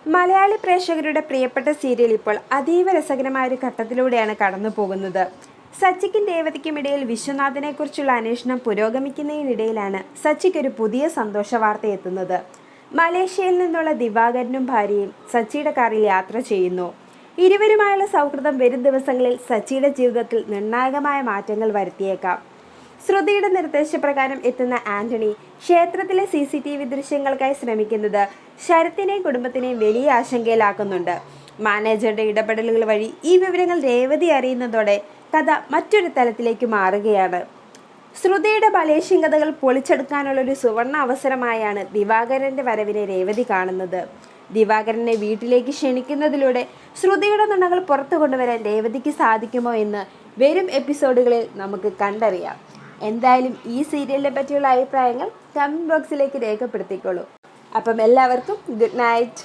മലയാളി പ്രേക്ഷകരുടെ പ്രിയപ്പെട്ട സീരിയൽ ഇപ്പോൾ അതീവ രസകരമായ ഒരു ഘട്ടത്തിലൂടെയാണ് കടന്നു പോകുന്നത്. സച്ചിക്കും രേവതിക്കും ഇടയിൽ വിശ്വനാഥനെക്കുറിച്ചുള്ള അന്വേഷണം പുരോഗമിക്കുന്നതിനിടയിലാണ് സച്ചിക്ക് ഒരു പുതിയ സന്തോഷ വാർത്ത എത്തുന്നത്. മലേഷ്യയിൽ നിന്നുള്ള ദിവാകരനും ഭാര്യയും സച്ചിയുടെ കാറിൽ യാത്ര ചെയ്യുന്നു. ഇരുവരുമായുള്ള സൗഹൃദം വരും ദിവസങ്ങളിൽ സച്ചിയുടെ ജീവിതത്തിൽ നിർണായകമായ മാറ്റങ്ങൾ വരുത്തിയേക്കാം. ശ്രുതിയുടെ നിർദ്ദേശപ്രകാരം എത്തുന്ന ആന്റണി ക്ഷേത്രത്തിലെ CCTV ദൃശ്യങ്ങൾക്കായി ശ്രമിക്കുന്നത് ശരത്തിനെയും കുടുംബത്തിനെയും വലിയ ആശങ്കയിലാക്കുന്നുണ്ട്. മാനേജറുടെ ഇടപെടലുകൾ വഴി ഈ വിവരങ്ങൾ രേവതി അറിയുന്നതോടെ കഥ മറ്റൊരു തലത്തിലേക്ക് മാറുകയാണ്. ശ്രുതിയുടെ മലേഷ്യൻ കഥകൾ പൊളിച്ചെടുക്കാനുള്ള ഒരു സുവർണ അവസരമായാണ് ദിവാകരന്റെ വരവിനെ രേവതി കാണുന്നത്. ദിവാകരനെ വീട്ടിലേക്ക് ക്ഷണിക്കുന്നതിലൂടെ ശ്രുതിയുടെ നുണകൾ പുറത്തു കൊണ്ടുവരാൻ രേവതിക്ക് സാധിക്കുമോ എന്ന് വരും എപ്പിസോഡുകളിൽ നമുക്ക് കണ്ടറിയാം. എന്തായാലും ഈ സീരിയലിനെ പറ്റിയുള്ള അഭിപ്രായങ്ങൾ കമൻറ്റ് ബോക്സിലേക്ക് രേഖപ്പെടുത്തിക്കോളൂ. അപ്പം എല്ലാവർക്കും ഗുഡ് നൈറ്റ്.